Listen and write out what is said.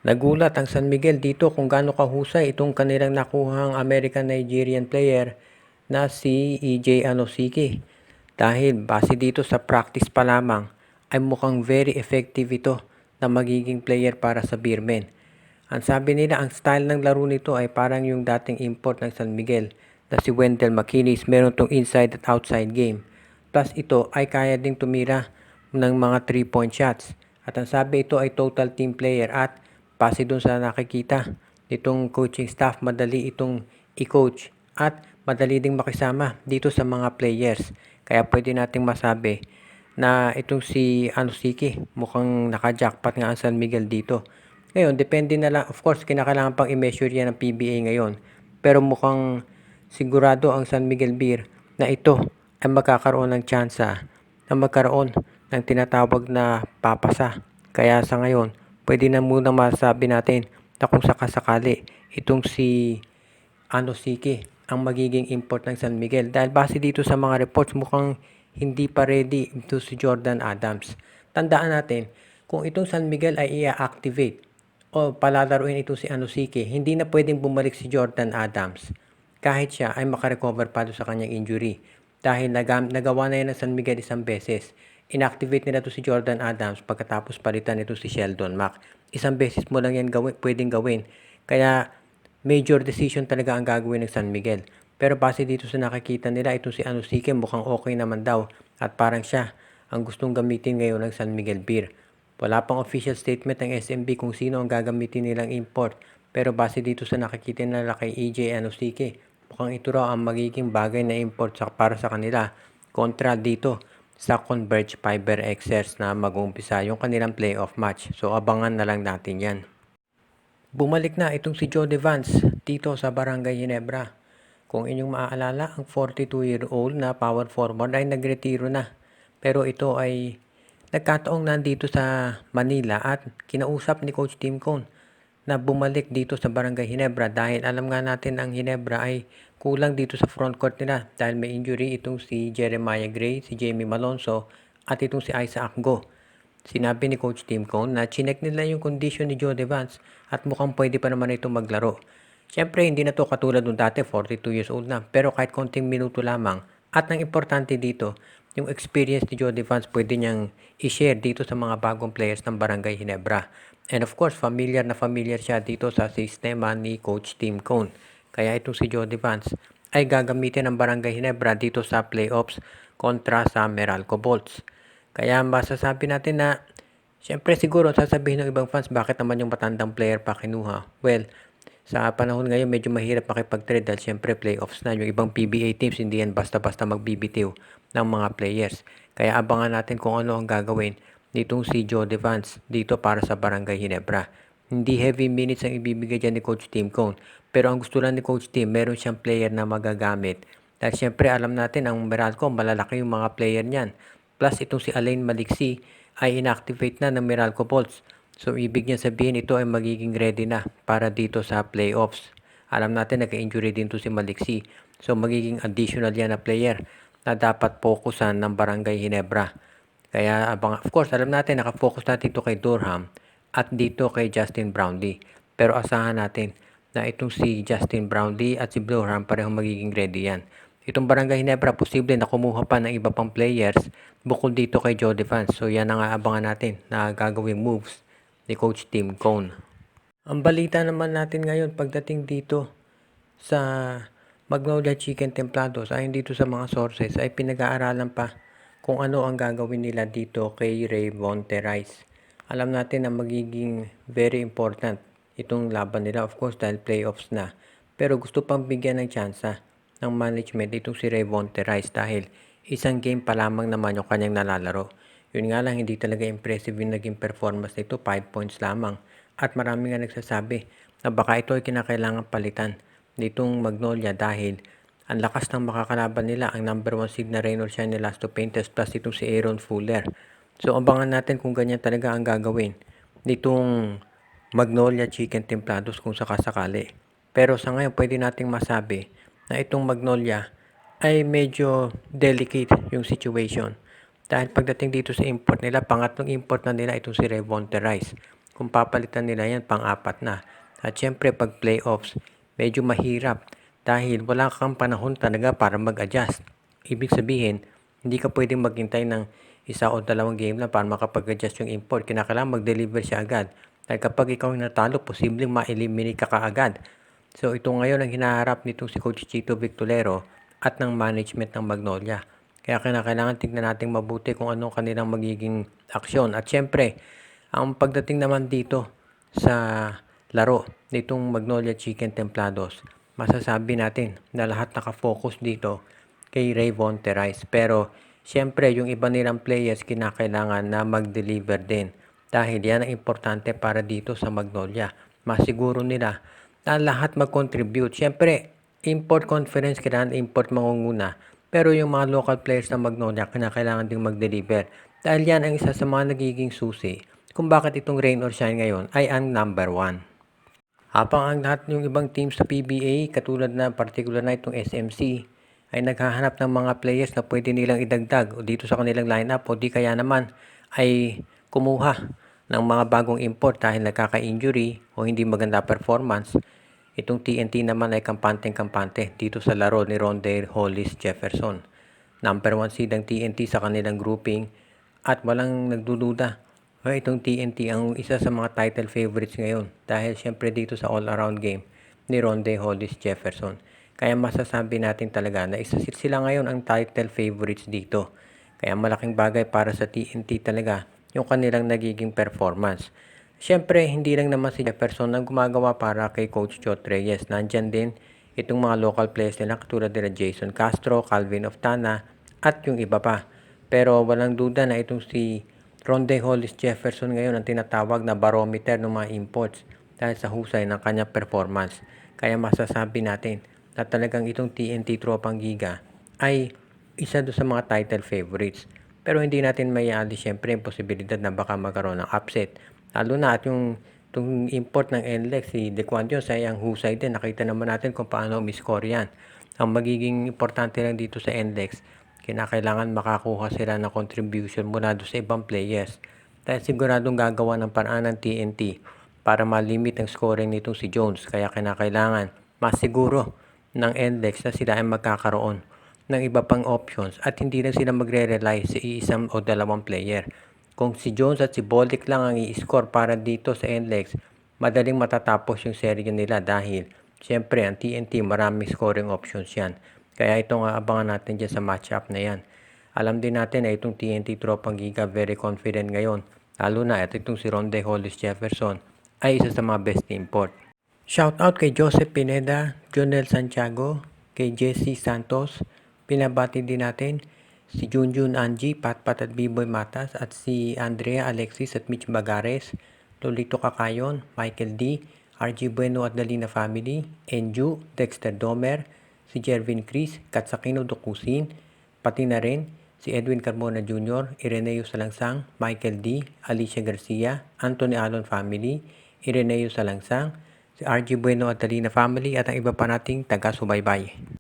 Nagulat ang San Miguel dito kung gaano kahusay itong kanilang nakuhang American-Nigerian player na si EJ Anosike. Dahil base dito sa practice pa lamang ay mukhang very effective ito na magiging player para sa Beermen. Ang sabi nila, ang style ng laro nito ay parang yung dating import ng San Miguel na si Wendell McKinney. Meron tong inside at outside game. Plus ito ay kaya ding tumira ng mga 3-point shots. At ang sabi, ito ay total team player at base dun sa nakikita nitong coaching staff, madali itong i-coach at madali ding makisama dito sa mga players. Kaya pwede nating masabi na itong si Anosike mukhang naka-jackpot nga ang San Miguel dito. Ngayon, depende na lang. Of course, kinakailangan pang i-measure yan ng PBA ngayon. Pero mukhang sigurado ang San Miguel Beer na ito ay magkakaroon ng tsansa na magkaroon ng tinatawag na papasa. Kaya sa ngayon, pwede na muna masabi natin na kung sakasakali itong si Anosike ang magiging import ng San Miguel. Dahil base dito sa mga reports, mukhang hindi pa ready ito si Jordan Adams. Tandaan natin, kung itong San Miguel ay i-activate o palalaruin ito si Anosike, hindi na pwedeng bumalik si Jordan Adams kahit siya ay makarecover pa sa kanyang injury. Dahil nagawa na yan ng San Miguel isang beses. Inactivate nila to si Jordan Adams pagkatapos palitan nito si Sheldon Mack. Isang beses mo lang yan pwedeng gawin. Kaya major decision talaga ang gagawin ng San Miguel. Pero base dito sa nakikita nila, ito si Anosike mukhang okay naman daw at parang siya ang gustong gamitin ngayon ng San Miguel Beer. Wala pang official statement ng SMB kung sino ang gagamitin nilang import. Pero base dito sa nakikita nila kay EJ Anosike, mukhang ito raw ang magiging bagay na import para sa kanila kontra dito sa Converge Fiber Xers na mag-uumpisa yung kanilang playoff match. So abangan na lang natin yan. Bumalik na itong si Jody Vance dito sa Barangay Ginebra. Kung inyong maaalala, ang 42-year-old na power forward ay nagretiro na. Pero ito ay nagkataong nandito sa Manila at kinausap ni Coach Tim Cone na bumalik dito sa Barangay Ginebra dahil alam nga natin ang Ginebra ay kulang dito sa front court nila dahil may injury itong si Jeremiah Gray, si Jamie Malonzo at itong si Isaac Go. Sinabi ni Coach Tim Cone na chinek nila yung condition ni Jody Vance at mukhang pwede pa naman ito maglaro. Siyempre hindi na to katulad nung dati, 42 years old na, pero kahit konting minuto lamang. At ang importante dito, yung experience ni Jody Vance pwede niyang i-share dito sa mga bagong players ng Barangay Ginebra. And of course, familiar na familiar siya dito sa sistema ni Coach Tim Cone. Kaya itong si Jody Vance ay gagamitin ng Barangay Ginebra dito sa playoffs kontra sa Meralco Bolts. Kaya masasabi natin na siyempre siguro sasabihin ng ibang fans bakit naman yung matandang player pa kinuha. Well, sa panahon ngayon medyo mahirap makipag-trade dahil siyempre playoffs na. Yung ibang PBA teams hindi yan basta-basta magbibitiw ng mga players. Kaya abangan natin kung ano ang gagawin nitong si Jody Vance dito para sa Barangay Ginebra. Hindi heavy minutes ang ibibigay dyan ni Coach Tim Cone. Pero ang gusto lang ni Coach Tim, meron siyang player na magagamit. Dahil siyempre alam natin ang Meralco, malalaki yung mga player niyan. Plus itong si Alain Maliksi ay inactivate na ng Meralco Bolts. So ibig niya sabihin ito ay magiging ready na para dito sa playoffs. Alam natin nagka-injury din to si Maliksi. So magiging additional yan na player na dapat fokusan ng Barangay Ginebra. Kaya of course alam natin nakafocus natin ito kay Durham at dito kay Justin Brownlee. Pero asahan natin na itong si Justin Brownlee at si Durham parehong magiging ready yan. Itong Barangay Ginebra, posible na kumuha pa ng iba pang players bukod dito kay Jody Vance. So yan ang aabangan natin na gagawing moves ni Coach Tim Cone. Ang balita naman natin ngayon pagdating dito sa Magnolia Chicken Templados ay dito sa mga sources ay pinag-aaralan pa kung ano ang gagawin nila dito kay Rayvonte Rice. Alam natin na magiging very important itong laban nila, of course dahil playoffs na. Pero gusto pang bigyan ng tsansa ng management itong si Rayvonte Rice dahil isang game pa lamang naman yung kanyang nalalaro. Yun nga lang, hindi talaga impressive yung naging performance nito, 5 points lamang. At marami nga nagsasabi na baka ito ay kinakailangan palitan nitong Magnolia dahil ang lakas ng makakalaban nila, ang number 1 seed na Reynolds Shine Elasto Painters plus itong si Aaron Fuller. So abangan natin kung ganyan talaga ang gagawin nitong Magnolia Chicken Templados kung sakasakali. Pero sa ngayon pwede nating masabi na itong Magnolia ay medyo delicate yung situation. Dahil pagdating dito sa import nila, pangatlong import na nila itong si Rayvonte Rice. kung papalitan nila yan pang-apat na. At syempre pag playoffs, medyo mahirap dahil wala kang panahon talaga para mag-adjust. Ibig sabihin, hindi ka pwedeng maghintay ng 1 o 2 game lang para makapag-adjust yung import. Kinakailangan mag-deliver siya agad. Dahil kapag ikaw yung natalo, posibleng ma-eliminate ka kaagad. So ito ngayon ang hinaharap nitong si Coach Chito Victolero at ng management ng Magnolia. Kaya kinakailangan tignan natin mabuti kung anong kanilang magiging aksyon. At syempre, ang pagdating naman dito sa laro nitong Magnolia Chicken Templados, masasabi natin na lahat nakafocus dito kay Rayvon Terrais. Pero syempre, yung iba nilang players kinakailangan na mag-deliver din. Dahil yan ang importante para dito sa Magnolia. Masiguro nila na lahat mag-contribute. Syempre, import conference, kailangan import mangunguna. Pero yung mga local players ng Magnolia, kailangan ding mag-deliver. Dahil yan ang isa sa mga nagiging susi kung bakit itong rain or shine ngayon ay ang number 1. Habang ang lahat yung ibang teams sa PBA, katulad na particular na itong SMC, ay naghahanap ng mga players na pwede nilang idagdag o dito sa kanilang lineup o di kaya naman ay kumuha ng mga bagong import dahil nagkaka-injury o hindi maganda performance. Itong TNT naman ay kampanteng-kampante dito sa laro ni Rondale Hollis Jefferson. Number 1 seed ang TNT sa kanilang grouping at walang nagdududa. Itong TNT ang isa sa mga title favorites ngayon dahil syempre dito sa all-around game ni Rondale Hollis Jefferson. Kaya masasabi natin talaga na isa sila ngayon ang title favorites dito. Kaya malaking bagay para sa TNT talaga yung kanilang nagiging performance. Siyempre, hindi lang naman si Jefferson ang gumagawa para kay Coach Chot Reyes. Nandyan din itong mga local players nila katulad nila Jason Castro, Calvin Oftana at yung iba pa. Pero walang duda na itong si Rondale Hollis Jefferson ngayon ang tinatawag na barometer ng mga imports dahil sa husay ng kanyang performance. Kaya masasabi natin na talagang itong TNT Tropang Giga ay isa doon sa mga title favorites. Pero hindi natin may alis syempre yung posibilidad na baka magkaroon ng upset. Lalo na at yung import ng NLEX, si Dequan Jones ay ang husay din. Nakita naman natin kung paano umiscore yan. Ang magiging importante lang dito sa NLEX, kinakailangan makakuha sila ng contribution mula doon sa ibang players. Dahil siguradong gagawa ng paraan ng TNT para malimit ang scoring nitong si Jones. Kaya kinakailangan masiguro ng NLEX na sila ay magkakaroon ng iba pang options at hindi lang sila magre-rely sa isang o dalawang player. Kung si Jones at si Boldic lang ang i-score para dito sa NLEX, madaling matatapos yung serye nila dahil syempre ang TNT maraming scoring options yan. Kaya ito nga abangan natin dyan sa matchup na yan. Alam din natin na itong TNT Tropang Giga very confident ngayon. Lalo na at itong si Rondale Hollis Jefferson ay isa sa mga best import. Shoutout kay Joseph Pineda, Jonel Santiago, kay Jesse Santos. Pinabati din natin si Junjun Angie, Patpat at Biboy Matas at si Andrea Alexis at Mitch Bagares, Lolito Kakayon, Michael D, RG Bueno at Dalina Family, Enju, Dexter Domer, si Jervin Cris, Katsakino Dokusin, pati na rin si Edwin Carmona Jr., Ireneo Salangsang, Michael D, Alicia Garcia, Anthony Alon Family, Ireneo Salangsang, si RG Bueno at Dalina Family at ang iba pa nating taga-subaybay.